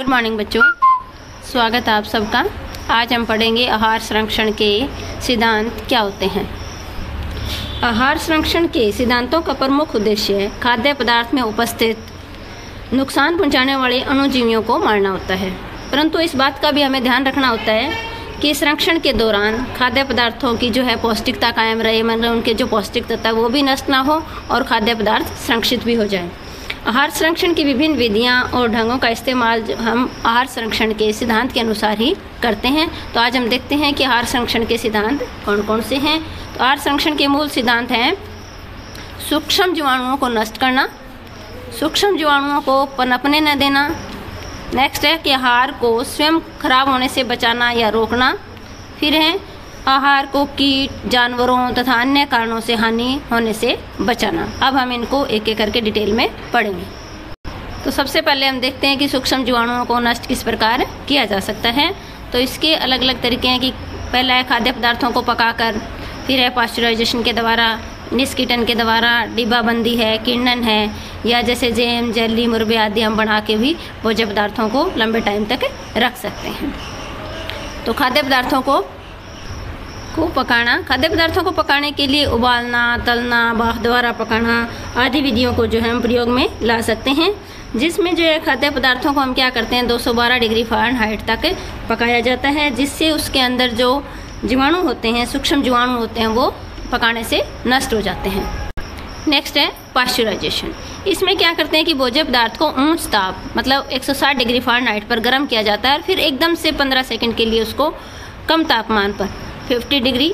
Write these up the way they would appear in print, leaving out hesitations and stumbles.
Morning बच्चों, स्वागत है आप सबका। आज हम पढ़ेंगे आहार संरक्षण के सिद्धांत क्या होते हैं। आहार संरक्षण के सिद्धांतों का प्रमुख उद्देश्य खाद्य पदार्थ में उपस्थित नुकसान पहुंचाने वाले अणुजीवियों को मारना होता है, परंतु इस बात का भी हमें ध्यान रखना होता है कि संरक्षण के दौरान खाद्य पदार्थों की जो है पौष्टिकता कायम रहे, मतलब उनके जो पौष्टिक तत्व है वो भी नष्ट ना हो और खाद्य पदार्थ संरक्षित भी हो जाए। आहार संरक्षण की विभिन्न विधियां और ढंगों का इस्तेमाल हम आहार संरक्षण के सिद्धांत के अनुसार ही करते हैं। तो आज हम देखते हैं कि आहार संरक्षण के सिद्धांत कौन कौन से हैं। तो आहार संरक्षण के मूल सिद्धांत हैं सूक्ष्म जीवाणुओं को नष्ट करना, सूक्ष्म जीवाणुओं को पनपने न देना। नेक्स्ट है कि आहार को स्वयं खराब होने से बचाना या रोकना। फिर है आहार को कीट, जानवरों तथा अन्य कारणों से हानि होने से बचाना। अब हम इनको एक एक करके डिटेल में पढ़ेंगे। तो सबसे पहले हम देखते हैं कि सूक्ष्म जीवाणुओं को नष्ट किस प्रकार किया जा सकता है। तो इसके अलग अलग तरीके हैं कि पहला है खाद्य पदार्थों को पकाकर, फिर है पाश्चराइजेशन के द्वारा, निष्कीटन के द्वारा, डिब्बाबंदी है, किण्वन है, या जैसे जैम, जेली, मुरब्बे आदि हम बना के भी भोज्य पदार्थों को लंबे टाइम तक रख सकते हैं। तो खाद्य पदार्थों को पकाना, खाद्य पदार्थों को पकाने के लिए उबालना, तलना, भाप द्वारा पकाना आदि विधियों को जो है हम प्रयोग में ला सकते हैं, जिसमें जो है खाद्य पदार्थों को हम क्या करते हैं 212 डिग्री फ़ारेनहाइट तक पकाया जाता है, जिससे उसके अंदर जो जीवाणु होते हैं, सूक्ष्म जीवाणु होते हैं, वो पकाने से नष्ट हो जाते हैं। नेक्स्ट है पाश्चराइजेशन। इसमें क्या करते हैं कि भोज्य पदार्थ को ऊंच ताप मतलब 160 डिग्री फ़ारेनहाइट पर गर्म किया जाता है और फिर एकदम से 15 सेकंड के लिए उसको कम तापमान पर 50 डिग्री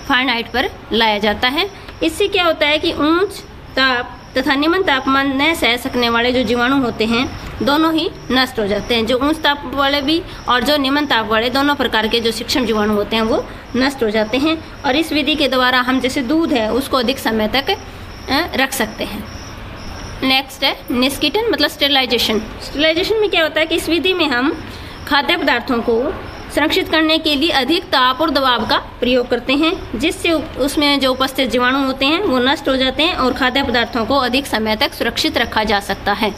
फ़ारेनहाइट पर लाया जाता है। इससे क्या होता है कि ऊंच ताप तथा निम्न तापमान न सह सकने वाले जो जीवाणु होते हैं दोनों ही नष्ट हो जाते हैं। जो ऊंच ताप वाले भी और जो निम्न ताप वाले दोनों प्रकार के जो सूक्ष्म जीवाणु होते हैं वो नष्ट हो जाते हैं। और इस विधि के द्वारा हम जैसे दूध है उसको अधिक समय तक रख सकते हैं। नेक्स्ट है निष्कीटन मतलब स्टेरिलाइजेशन। स्टेरिलाइजेशन में क्या होता है कि इस विधि में हम खाद्य पदार्थों को संरक्षित करने के लिए अधिक ताप और दबाव का प्रयोग करते हैं, जिससे उसमें जो उपस्थित जीवाणु होते हैं वो नष्ट हो जाते हैं और खाद्य पदार्थों को अधिक समय तक सुरक्षित रखा जा सकता है।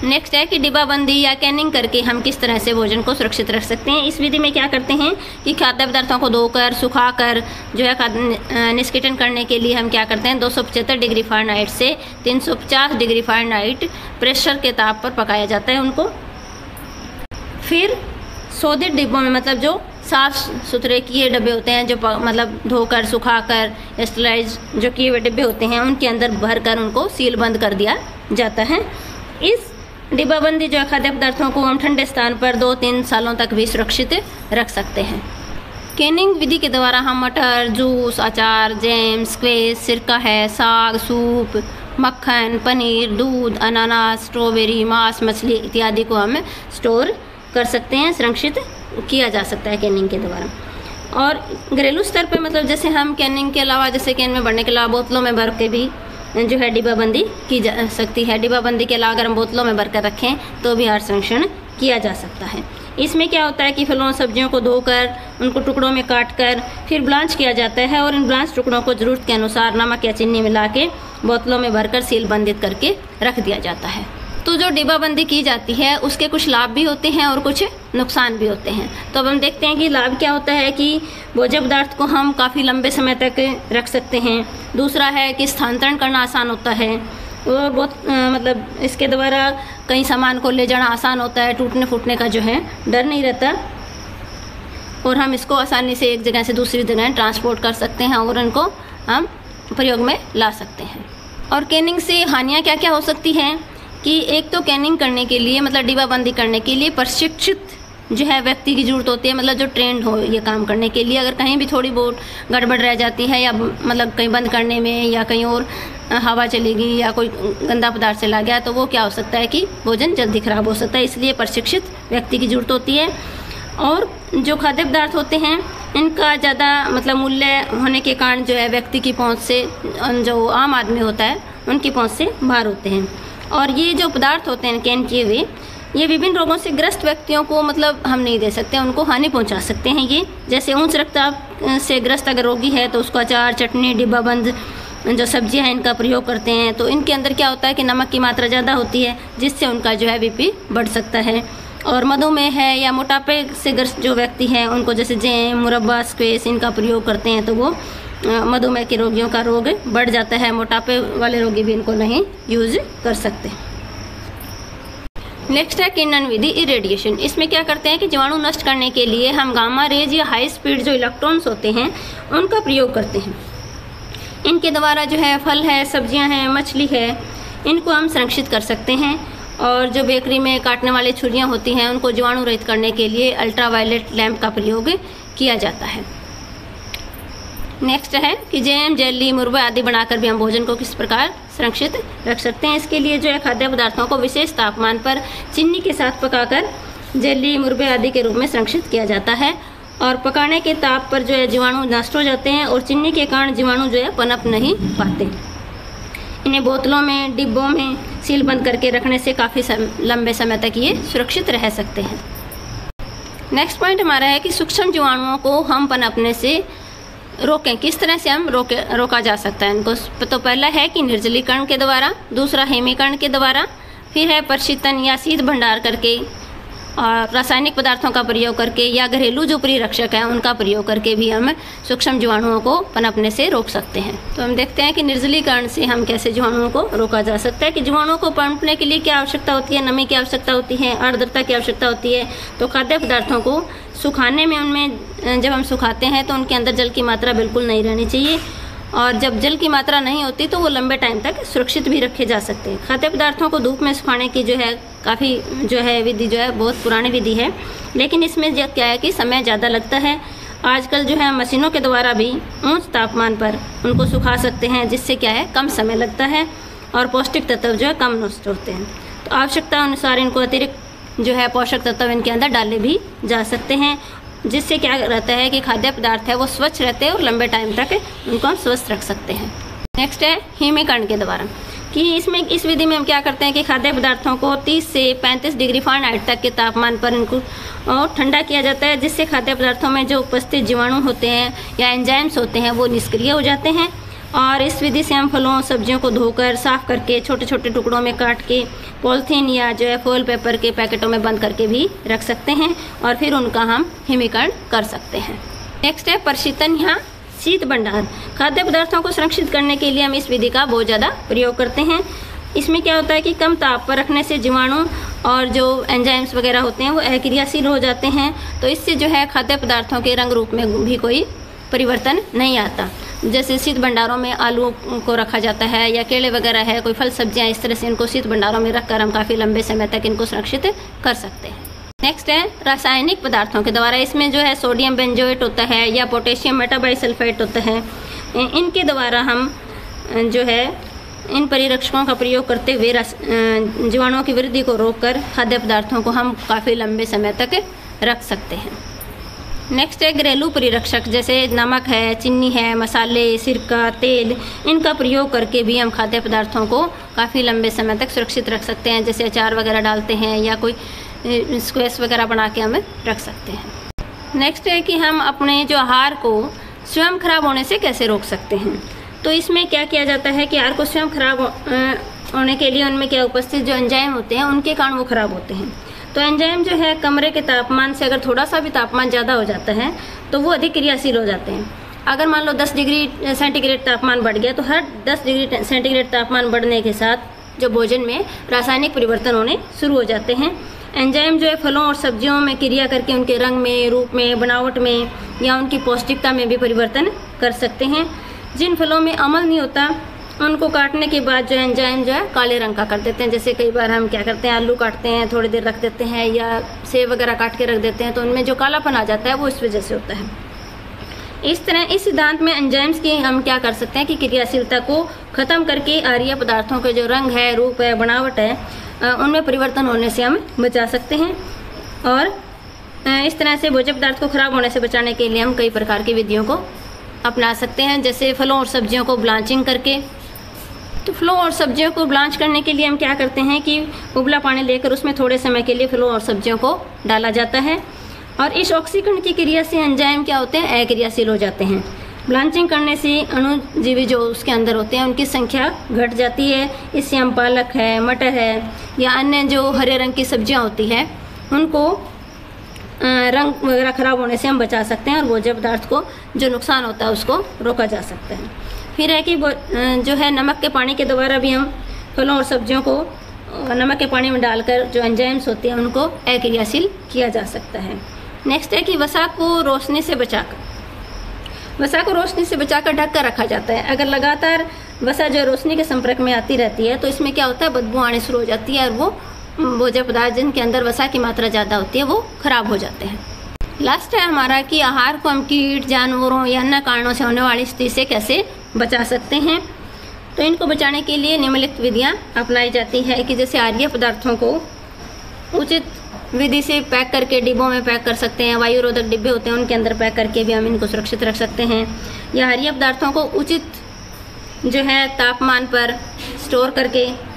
नेक्स्ट है कि डिब्बाबंदी या कैनिंग करके हम किस तरह से भोजन को सुरक्षित रख सकते हैं। इस विधि में क्या करते हैं कि खाद्य पदार्थों को धोकर, सुखाकर जो है निष्कीटन करने के लिए हम क्या करते हैं 275 डिग्री फ़ारेनहाइट से 350 डिग्री फ़ारेनहाइट प्रेशर के ताप पर पकाया जाता है उनको। फिर शोधित डिब्बों में मतलब जो साफ सुथरे किए डब्बे होते हैं, जो मतलब धोकर, सुखाकर, स्टेरिलाइज जो किए हुए डिब्बे होते हैं, उनके अंदर भरकर उनको सील बंद कर दिया जाता है। इस डिब्बाबंदी जो है खाद्य पदार्थों को हम ठंडे स्थान पर 2-3 सालों तक भी सुरक्षित रख सकते हैं। कैनिंग विधि के द्वारा हम मटर, जूस, अचार, जैम, स्क्वैश, सिरका है, साग, सूप, मक्खन, पनीर, दूध, अनानास, स्ट्रॉबेरी, मांस, मछली इत्यादि को हम स्टोर कर सकते हैं, संरक्षित किया जा सकता है कैनिंग के द्वारा। और घरेलू स्तर पे मतलब जैसे हम कैनिंग के अलावा जैसे कैन में भरने के अलावा बोतलों में भर के भी जो है डिब्बाबंदी की जा सकती है। डिब्बाबंदी के अलावा अगर हम बोतलों में भर कर रखें तो भी आहार संरक्षण किया जा सकता है। इसमें क्या होता है कि फलों सब्जियों को धोकर उनको टुकड़ों में काट कर फिर ब्लांच किया जाता है और इन ब्लांच टुकड़ों को ज़रूरत के अनुसार नमक या चीनी मिला के बोतलों में भरकर सील बंदित करके रख दिया जाता है। तो जो डिब्बाबंदी की जाती है उसके कुछ लाभ भी होते हैं और कुछ नुकसान भी होते हैं। तो अब हम देखते हैं कि लाभ क्या होता है कि भोज्य पदार्थ को हम काफ़ी लंबे समय तक रख सकते हैं। दूसरा है कि स्थानांतरण करना आसान होता है और बहुत मतलब इसके द्वारा कई सामान को ले जाना आसान होता है, टूटने फूटने का जो है डर नहीं रहता और हम इसको आसानी से एक जगह से दूसरी जगह ट्रांसपोर्ट कर सकते हैं और इनको हम प्रयोग में ला सकते हैं। और कैनिंग से हानियाँ क्या क्या हो सकती हैं कि एक तो कैनिंग करने के लिए मतलब डिब्बाबंदी करने के लिए प्रशिक्षित जो है व्यक्ति की ज़रूरत होती है, मतलब जो ट्रेंड हो ये काम करने के लिए। अगर कहीं भी थोड़ी बहुत गड़बड़ रह जाती है या मतलब कहीं बंद करने में या कहीं और हवा चलेगी या कोई गंदा पदार्थ चला गया तो वो क्या हो सकता है कि भोजन जल्दी ख़राब हो सकता है, इसलिए प्रशिक्षित व्यक्ति की ज़रूरत होती है। और जो खाद्य पदार्थ होते हैं इनका ज़्यादा मतलब मूल्य होने के कारण जो है व्यक्ति की पहुँच से, जो आम आदमी होता है उनकी पहुँच से बाहर होते हैं। और ये जो पदार्थ होते हैं कैन किए हुए, ये विभिन्न रोगों से ग्रस्त व्यक्तियों को मतलब हम नहीं दे सकते, उनको हानि पहुंचा सकते हैं। ये जैसे उच्च रक्तचाप से ग्रस्त अगर रोगी है तो उसको अचार, चटनी, डिब्बाबंद जो सब्जियां हैं इनका प्रयोग करते हैं, तो इनके अंदर क्या होता है कि नमक की मात्रा ज़्यादा होती है, जिससे उनका जो है बीपी बढ़ सकता है। और मधुमेह है या मोटापे से ग्रस्त जो व्यक्ति हैं उनको जैसे जैम, मुरब्बा, स्क्वैश इनका प्रयोग करते हैं तो वो मधुमेह के रोगियों का रोग बढ़ जाता है। मोटापे वाले रोगी भी इनको नहीं यूज कर सकते। नेक्स्ट है किन्नन विधि इरेडिएशन। इसमें क्या करते हैं कि जीवाणु नष्ट करने के लिए हम गामा रेज या हाई स्पीड जो इलेक्ट्रॉन्स होते हैं उनका प्रयोग करते हैं। इनके द्वारा जो है फल है, सब्जियां हैं, मछली है, इनको हम संरक्षित कर सकते हैं। और जो बेकरी में काटने वाली छुरियां होती हैं उनको जीवाणु रहित करने के लिए अल्ट्रावायलेट लैंप का प्रयोग किया जाता है। नेक्स्ट है कि जैम, जेली, मुरब्बा आदि बनाकर भी हम भोजन को किस प्रकार संरक्षित रख सकते हैं। इसके लिए जो है खाद्य पदार्थों को विशेष तापमान पर चीनी के साथ पकाकर जेली, मुरब्बे आदि के रूप में संरक्षित किया जाता है। और पकाने के ताप पर जो है जीवाणु नष्ट हो जाते हैं और चीनी के कारण जीवाणु जो है पनप नहीं पाते। इन्हें बोतलों में, डिब्बों में सील बंद करके रखने से काफ़ी लंबे समय तक ये सुरक्षित रह सकते हैं। नेक्स्ट पॉइंट हमारा है कि सूक्ष्म जीवाणुओं को हम पनपने से रोकें। किस तरह से हम रोका जा सकता है इनको। तो पहला है कि निर्जलीकरण के द्वारा, दूसरा हिमीकरण के द्वारा, फिर है प्रशीतन या शीत भंडार करके, और रासायनिक पदार्थों का प्रयोग करके या घरेलू जो परिरक्षक हैं उनका प्रयोग करके भी हम सूक्ष्म जीवाणुओं को पनपने से रोक सकते हैं। तो हम देखते हैं कि निर्जलीकरण से हम कैसे जीवाणुओं को रोका जा सकता है। कि जीवाणुओं को पनपने के लिए क्या आवश्यकता होती है, नमी की आवश्यकता होती है, आर्द्रता की आवश्यकता होती है। तो खाद्य पदार्थों को सुखाने में, उनमें जब हम सुखाते हैं तो उनके अंदर जल की मात्रा बिल्कुल नहीं रहनी चाहिए, और जब जल की मात्रा नहीं होती तो वो लंबे टाइम तक सुरक्षित भी रखे जा सकते हैं। खाद्य पदार्थों को धूप में सुखाने की जो है काफ़ी जो है विधि जो है बहुत पुरानी विधि है, लेकिन इसमें क्या है कि समय ज़्यादा लगता है। आजकल जो है मशीनों के द्वारा भी ऊंच तापमान पर उनको सुखा सकते हैं, जिससे क्या है कम समय लगता है और पौष्टिक तत्व जो है कम नष्ट होते हैं। तो आवश्यकता अनुसार इनको अतिरिक्त जो है पोषक तत्व इनके अंदर डाले भी जा सकते हैं, जिससे क्या रहता है कि खाद्य पदार्थ है वो स्वच्छ रहते हैं और लंबे टाइम तक उनको हम स्वस्थ रख सकते हैं। नेक्स्ट है हिमीकरण के द्वारा। कि इस विधि में हम क्या करते हैं कि खाद्य पदार्थों को 30 से 35 डिग्री फ़ारेनहाइट तक के तापमान पर इनको ठंडा किया जाता है, जिससे खाद्य पदार्थों में जो उपस्थित जीवाणु होते हैं या एंजाइम्स होते हैं वो निष्क्रिय हो जाते हैं। और इस विधि से हम फलों, सब्जियों को धोकर साफ करके छोटे छोटे टुकड़ों में काट के पॉलीथीन या जो है फॉइल पेपर के पैकेटों में बंद करके भी रख सकते हैं और फिर उनका हम हिमीकरण कर सकते हैं। नेक्स्ट है प्रशीतन या शीत भंडार। खाद्य पदार्थों को संरक्षित करने के लिए हम इस विधि का बहुत ज़्यादा प्रयोग करते हैं। इसमें क्या होता है कि कम ताप पर रखने से जीवाणु और जो एंजाइम्स वगैरह होते हैं वो अक्रियाशील हो जाते हैं, तो इससे जो है खाद्य पदार्थों के रंग रूप में भी कोई परिवर्तन नहीं आता। जैसे शीत भंडारों में आलू को रखा जाता है या केले वगैरह है, कोई फल सब्जियां, इस तरह से इनको शीत भंडारों में रखकर हम काफ़ी लंबे समय तक इनको सुरक्षित कर सकते हैं। नेक्स्ट है रासायनिक पदार्थों के द्वारा। इसमें जो है सोडियम बेंजोएट होता है या पोटेशियम मेटाबाइसल्फेट होता है, इनके द्वारा हम जो है इन परिरक्षकों का प्रयोग करते हुए जीवाणुओं की वृद्धि को रोककर खाद्य पदार्थों को हम काफ़ी लंबे समय तक रख सकते हैं। नेक्स्ट है घरेलू परिरक्षक, जैसे नमक है, चीनी है, मसाले, सिरका, तेल, इनका प्रयोग करके भी हम खाद्य पदार्थों को काफ़ी लंबे समय तक सुरक्षित रख सकते हैं। जैसे अचार वगैरह डालते हैं या कोई स्क्वैश वगैरह बना के हमें रख सकते हैं। नेक्स्ट है कि हम अपने जो आहार को स्वयं खराब होने से कैसे रोक सकते हैं। तो इसमें क्या किया जाता है कि आहार को स्वयं खराब होने के लिए उनमें क्या उपस्थित जो एंजाइम होते हैं उनके कारण वो खराब होते हैं। तो एंजाइम जो है कमरे के तापमान से अगर थोड़ा सा भी तापमान ज़्यादा हो जाता है तो वो अधिक क्रियाशील हो जाते हैं। अगर मान लो 10 डिग्री सेंटीग्रेड तापमान बढ़ गया तो हर 10 डिग्री सेंटीग्रेड तापमान बढ़ने के साथ जो भोजन में रासायनिक परिवर्तन होने शुरू हो जाते हैं। एंजाइम जो है फलों और सब्जियों में क्रिया करके उनके रंग में, रूप में, बनावट में या उनकी पौष्टिकता में भी परिवर्तन कर सकते हैं। जिन फलों में अमल नहीं होता उनको काटने के बाद जो एंजाइम जो है काले रंग का कर देते हैं। जैसे कई बार हम क्या करते हैं, आलू काटते हैं, थोड़ी देर रख देते हैं या सेब वगैरह काट के रख देते हैं तो उनमें जो कालापन आ जाता है वो इस वजह से होता है। इस तरह इस सिद्धांत में एंजाइम्स की हम क्या कर सकते हैं कि क्रियाशीलता को ख़त्म करके अहारीय पदार्थों के जो रंग है, रूप है, बनावट है, उनमें परिवर्तन होने से हम बचा सकते हैं। और इस तरह से भोज्य पदार्थ को खराब होने से बचाने के लिए हम कई प्रकार की विधियों को अपना सकते हैं। जैसे फलों और सब्जियों को ब्लांचिंग करके, तो फलों और सब्जियों को ब्लांच करने के लिए हम क्या करते हैं कि उबला पानी लेकर उसमें थोड़े समय के लिए फलों और सब्जियों को डाला जाता है और इस ऑक्सीकरण की क्रिया से एंजाइम क्या होते हैं, अक्रियाशील हो जाते हैं। ब्लांचिंग करने से अणुजीवी जो उसके अंदर होते हैं उनकी संख्या घट जाती है। इससे हम पालक है, मटर है या अन्य जो हरे रंग की सब्जियां होती है उनको रंग वगैरह खराब होने से हम बचा सकते हैं और भोज्य पदार्थ को जो नुकसान होता है उसको रोका जा सकता है। फिर है कि जो है नमक के पानी के द्वारा भी हम फलों और सब्जियों को नमक के पानी में डालकर जो एंजाइम्स होते हैं उनको अक्रियाशील किया जा सकता है। नेक्स्ट है कि वसा को रोशनी से बचाकर ढक कर रखा जाता है। अगर लगातार वसा जो रोशनी के संपर्क में आती रहती है तो इसमें क्या होता है, बदबू आनी शुरू हो जाती है और वो भोज्य पदार्थ जिनके अंदर वसा की मात्रा ज़्यादा होती है वो खराब हो जाते हैं। लास्ट है हमारा कि आहार को हम कीट, जानवरों या अन्य कारणों से होने वाली स्थिति से कैसे बचा सकते हैं। तो इनको बचाने के लिए निम्नलिखित विधियाँ अपनाई जाती है कि जैसे आहारीय पदार्थों को उचित विधि से पैक करके डिब्बों में पैक कर सकते हैं। वायुरोधक डिब्बे होते हैं उनके अंदर पैक करके भी हम इनको सुरक्षित रख सकते हैं। या आहारीय पदार्थों को उचित जो है तापमान पर स्टोर करके,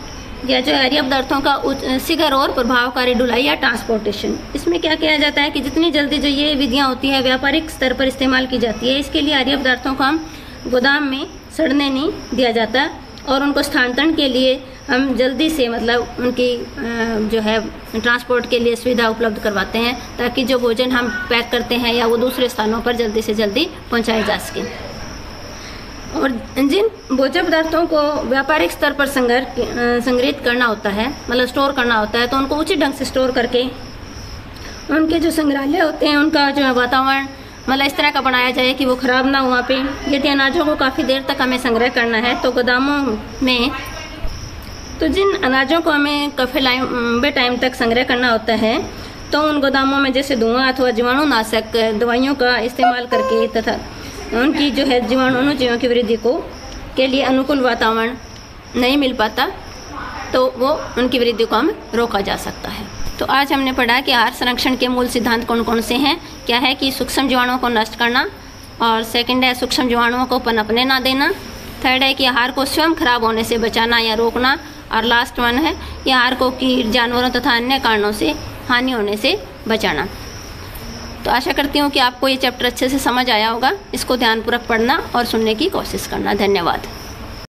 या जो आहारीय पदार्थों का शीघ्र और प्रभावकारी ढुलाई या ट्रांसपोर्टेशन। इसमें क्या किया जाता है कि जितनी जल्दी जो ये विधियाँ होती है व्यापारिक स्तर पर इस्तेमाल की जाती है। इसके लिए आहारीय पदार्थों को हम गोदाम में सड़ने नहीं दिया जाता और उनको स्थानांतरण के लिए हम जल्दी से मतलब उनकी जो है ट्रांसपोर्ट के लिए सुविधा उपलब्ध करवाते हैं ताकि जो भोजन हम पैक करते हैं या वो दूसरे स्थानों पर जल्दी से जल्दी पहुंचाए जा सके। और जिन भोज्य पदार्थों को व्यापारिक स्तर पर संग्रहित करना होता है, मतलब स्टोर करना होता है, तो उनको उचित ढंग से स्टोर करके उनके जो संग्रहालय होते हैं उनका जो है वातावरण मतलब इस तरह का बनाया जाए कि वो ख़राब ना हो। वहाँ पे यदि अनाजों को काफ़ी देर तक हमें संग्रह करना है तो गोदामों में, तो जिन अनाजों को हमें काफ़ी लंबे टाइम तक संग्रह करना होता है तो उन गोदामों में जैसे धुआं अथवा जीवाणुनाशक दवाइयों का इस्तेमाल करके तथा उनकी जो है जीवाणुजीवों की वृद्धि के लिए अनुकूल वातावरण नहीं मिल पाता तो वो उनकी वृद्धि को हमें रोका जा सकता है। तो आज हमने पढ़ा कि आहार संरक्षण के मूल सिद्धांत कौन कौन से हैं। क्या है कि सूक्ष्म जीवाणुओं को नष्ट करना, और सेकंड है सूक्ष्म जीवाणुओं को पनपने ना देना, थर्ड है कि आहार को स्वयं खराब होने से बचाना या रोकना, और लास्ट वन है कि आहार को कीट, जानवरों तथा अन्य कारणों से हानि होने से बचाना। तो आशा करती हूँ कि आपको ये चैप्टर अच्छे से समझ आया होगा। इसको ध्यानपूर्वक पढ़ना और सुनने की कोशिश करना। धन्यवाद।